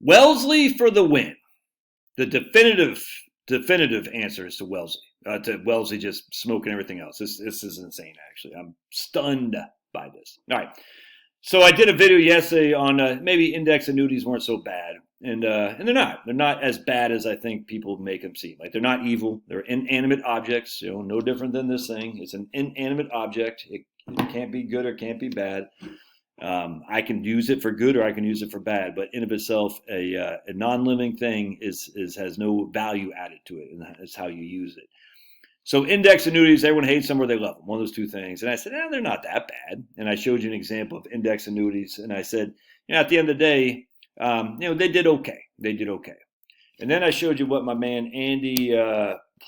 Wellesley for the win. The definitive answers to Wellesley. To Wellesley just smoking everything else. This is insane, actually. I'm stunned by this. All right. So I did a video yesterday on maybe index annuities weren't so bad. And they're not. They're not as bad as I think people make them seem. Like, they're not evil. They're inanimate objects, no different than this thing. It's an inanimate object. It can't be good or can't be bad. I can use it for good or I can use it for bad, but in of itself, a non-living thing has no value added to it, and that's how you use it. So index annuities, everyone hates them or they love them, one of those two things. And I said, they're not that bad. And I showed you an example of index annuities, and I said, at the end of the day, they did okay. They did okay. And then I showed you what my man Andy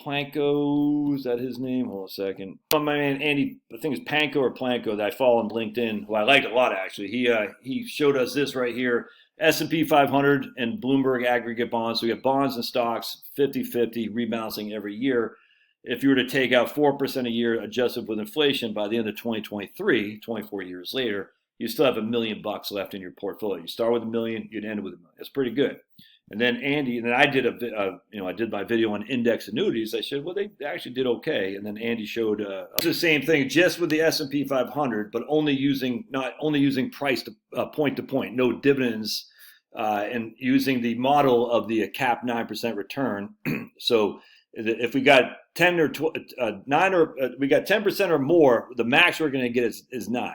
Planko, is that his name? Hold on a second. My man Andy, I think it's Panko or Planko, that I follow on LinkedIn, who I like a lot, actually. He showed us this right here, S&P 500 and Bloomberg aggregate bonds. So we have bonds and stocks, 50-50, rebalancing every year. If you were to take out 4% a year adjusted with inflation by the end of 2023, 24 years later, you still have $1 million left in your portfolio. You start with $1 million, you'd end with $1 million. That's pretty good. And then Andy, and then I did I did my video on index annuities. I said, well, they actually did okay. And then Andy showed the same thing, just with the S&P 500, but not only using price to point to point, no dividends, and using the model of the cap 9% return. So if we got 10 or 9 or we got 10% or more, the max we're going to get is 9.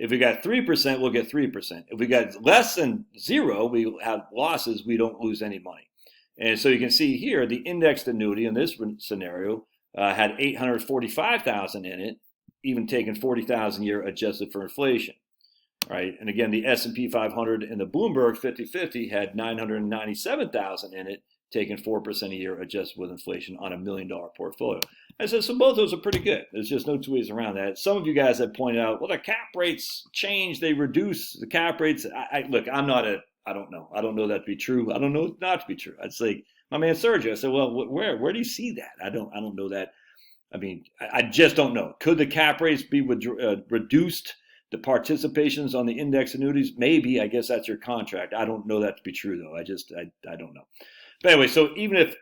If we got 3%, we'll get 3%. If we got less than 0, we have losses. We don't lose any money. And so you can see here, the indexed annuity in this scenario had $845,000 in it, even taking $40,000 a year adjusted for inflation. Right? And again, the S&P 500 and the Bloomberg 50-50 had $997,000 in it, taking 4% a year adjusted with inflation on $1 million portfolio. I said, so both of those are pretty good. There's just no two ways around that. Some of you guys have pointed out, well, the cap rates change, they reduce the cap rates. Look, I don't know. I don't know that to be true. I don't know it not to be true. I'd say, my man Sergio, I said, well, where do you see that? I don't know that. I mean, I just don't know. Could the cap rates be reduced? The participations on the index annuities, maybe. I guess that's your contract. I don't know that to be true, though. I don't know. But anyway, so even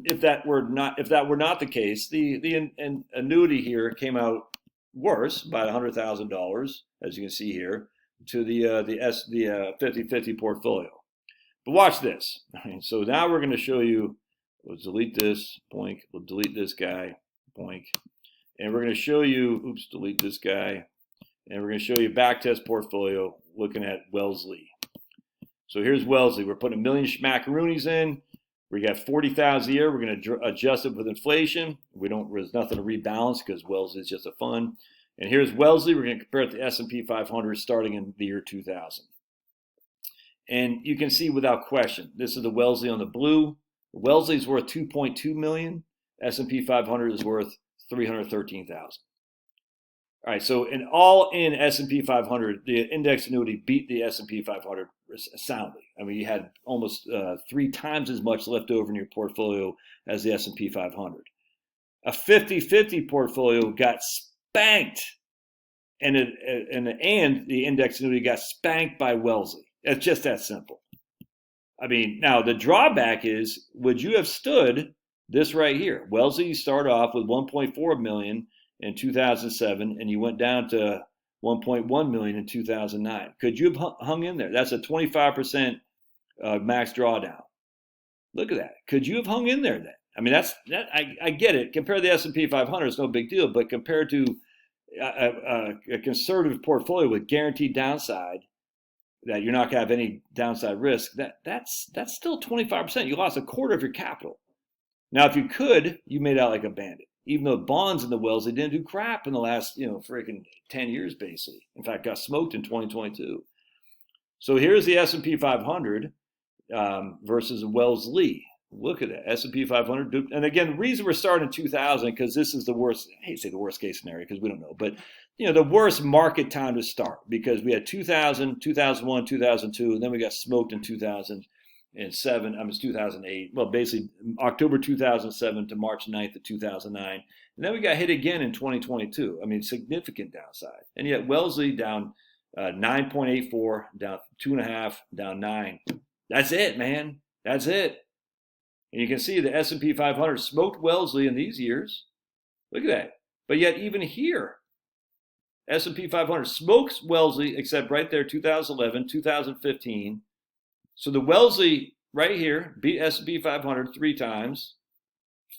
if that were not the case, the annuity here came out worse by $100,000, as you can see here, to the 50-50 portfolio. But watch this. So now we're going to show you. We'll delete this. Boink. We'll delete this guy. Boink. And we're going to show you. Oops. Delete this guy. And we're going to show you backtest portfolio looking at Wellesley. So here's Wellesley. We're putting $1 million schmackaroonies in. We got $40,000 a year. We're going to adjust it with inflation. There's nothing to rebalance because Wellesley is just a fund. And here's Wellesley. We're going to compare it to S&P 500 starting in the year 2000. And you can see without question, this is the Wellesley on the blue. Wellesley is worth $2.2 million. S&P 500 is worth $313,000. All right, so in S&P 500, the index annuity beat the S&P 500 soundly. I mean, you had almost 3 times as much left over in your portfolio as the S&P 500. A 50-50 portfolio got spanked, and the index annuity got spanked by Wellesley. It's just that simple. I mean, now the drawback is, would you have stood this right here? Wellesley started off with $1.4 million in 2007, and you went down to $1.1 million in 2009. Could you have hung in there? That's a 25% max drawdown. Look at that. Could you have hung in there then? I mean, I get it. Compared to the S&P 500, it's no big deal. But compared to a conservative portfolio with guaranteed downside, that you're not going to have any downside risk, that's still 25%. You lost a quarter of your capital. Now, if you could, you made out like a bandit. Even though bonds in the Wellesley didn't do crap in the last, freaking 10 years, basically. In fact, got smoked in 2022. So here's the S&P 500 versus Wellesley. Look at that, S&P 500. And again, the reason we're starting in 2000, because this is the worst, I hate to say the worst case scenario because we don't know, but the worst market time to start, because we had 2000, 2001, 2002, and then we got smoked in 2007. It's 2008. Well, basically October 2007 to March 9th of 2009. And then we got hit again in 2022. I mean, significant downside. And yet Wellesley down 9.84, down 2.5, down 9. That's it, man. That's it. And you can see the S&P 500 smoked Wellesley in these years. Look at that. But yet even here, S&P 500 smokes Wellesley, except right there, 2011, 2015. So the Wellesley right here beat S&P 500 3 times,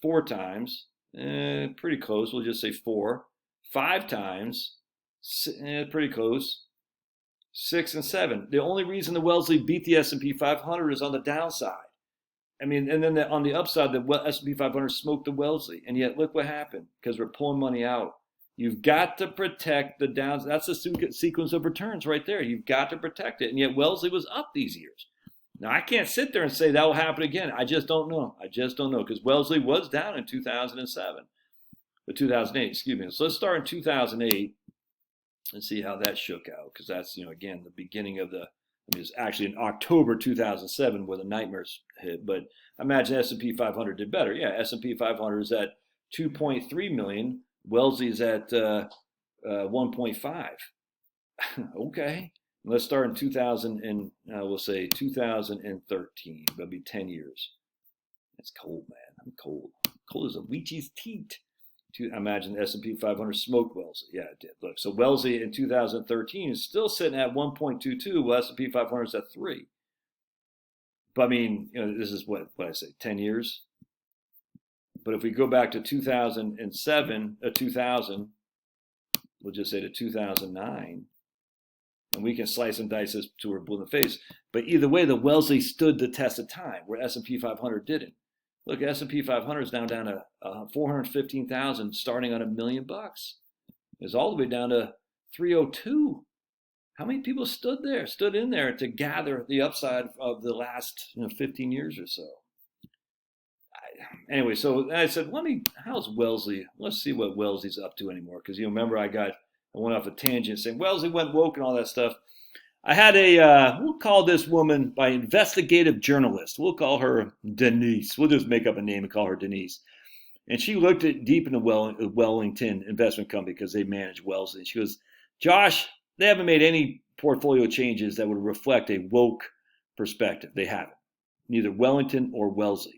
4 times, pretty close. We'll just say 4, 5 times, pretty close, 6 and 7. The only reason the Wellesley beat the S&P 500 is on the downside. I mean, and then on the upside, the S&P 500 smoked the Wellesley, and yet look what happened because we're pulling money out. You've got to protect the downs. That's the sequence of returns right there. You've got to protect it, and yet Wellesley was up these years. Now, I can't sit there and say that will happen again. I just don't know. I just don't know because Wellesley was down in 2007, or 2008, excuse me. So let's start in 2008 and see how that shook out because that's, again, the beginning of it's actually in October 2007 where the nightmares hit. But I imagine S&P 500 did better. Yeah, S&P 500 is at 2.3 million. Wellesley is at 1.5. Okay. Let's start in 2000 and we'll say 2013. That'll be 10 years. It's cold, man. I'm cold. Cold as a leechy's teat. I imagine the S&P 500 smoked Wellesley. Yeah, it did. Look, so Wellesley in 2013 is still sitting at 1.22. Well, S&P 500 is at 3. But I mean, this is what I say, 10 years. But if we go back to 2007, 2000, we'll just say to 2009, and we can slice and dice this to we're blue in the face. But either way, the Wellesley stood the test of time, where S&P 500 didn't. Look, S&P 500 is now down to 415,000, starting on $1 million. It's all the way down to 302. How many people stood in there to gather the upside of the last 15 years or so? Anyway, so I said, how's Wellesley? Let's see what Wellesley's up to anymore. Because remember, I went off a tangent saying Wellesley went woke and all that stuff. I had we'll call this woman by investigative journalist. We'll call her Denise. We'll just make up a name and call her Denise. And she looked deep into Wellington Investment Company because they manage Wellesley. She goes, Josh, they haven't made any portfolio changes that would reflect a woke perspective. They haven't. Neither Wellington or Wellesley.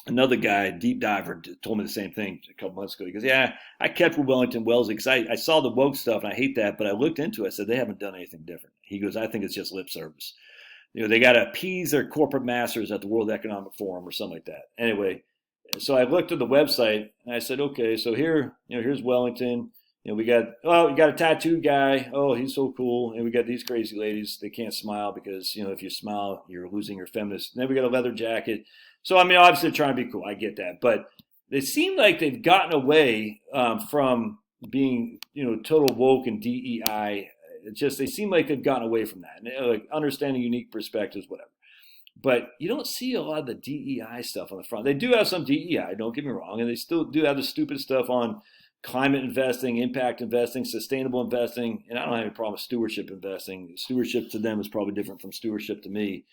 Another guy, deep diver, told me the same thing a couple months ago. He goes, yeah, I kept with Wellington Wellesley because I saw the woke stuff and I hate that, but I looked into it. I said, they haven't done anything different. He goes, I think it's just lip service. They got to appease their corporate masters at the World Economic Forum or something like that. Anyway, so I looked at the website and I said, okay, so here, here's Wellington. We got a tattooed guy. Oh, he's so cool. And we got these crazy ladies. They can't smile because, if you smile, you're losing your feminist. And then we got a leather jacket. So, obviously they're trying to be cool. I get that. But they seem like they've gotten away from being, total woke and DEI. They seem like they've gotten away from that. And, like understanding unique perspectives, whatever. But you don't see a lot of the DEI stuff on the front. They do have some DEI, don't get me wrong. And they still do have the stupid stuff on climate investing, impact investing, sustainable investing. And I don't have any problem with stewardship investing. Stewardship to them is probably different from stewardship to me.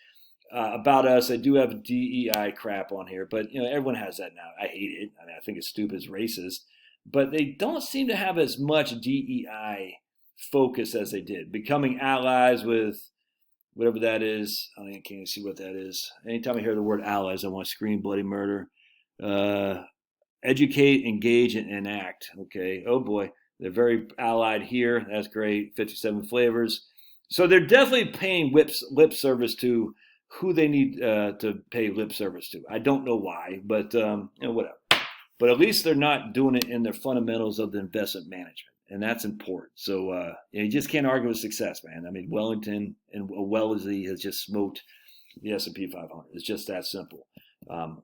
About us, I do have DEI crap on here, but everyone has that now. I hate it. I think it's stupid, it's racist, but they don't seem to have as much DEI focus as they did. Becoming allies with whatever that is. I can't even see what that is. Anytime I hear the word allies, I want to scream bloody murder. Educate, engage, and enact. Okay. Oh boy, they're very allied here. That's great. 57 flavors. So they're definitely paying lip service to who they need to pay lip service to. I don't know why, but whatever. But at least they're not doing it in their fundamentals of the investment management, and that's important. So you just can't argue with success, man. Wellington and Wellesley has just smoked the S&P 500. It's just that simple.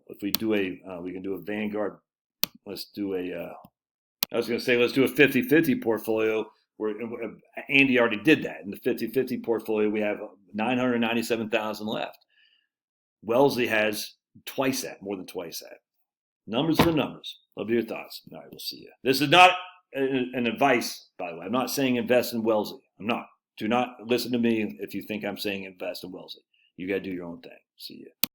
If we do we can do a Vanguard. Let's do a 50-50 portfolio. Where Andy already did that. In the 50-50 portfolio, we have 997,000 left. Wellesley has twice that, more than twice that. Numbers are numbers. Love your thoughts. All right, we'll see you. This is not an advice, by the way. I'm not saying invest in Wellesley. I'm not. Do not listen to me if you think I'm saying invest in Wellesley. You got to do your own thing. See you.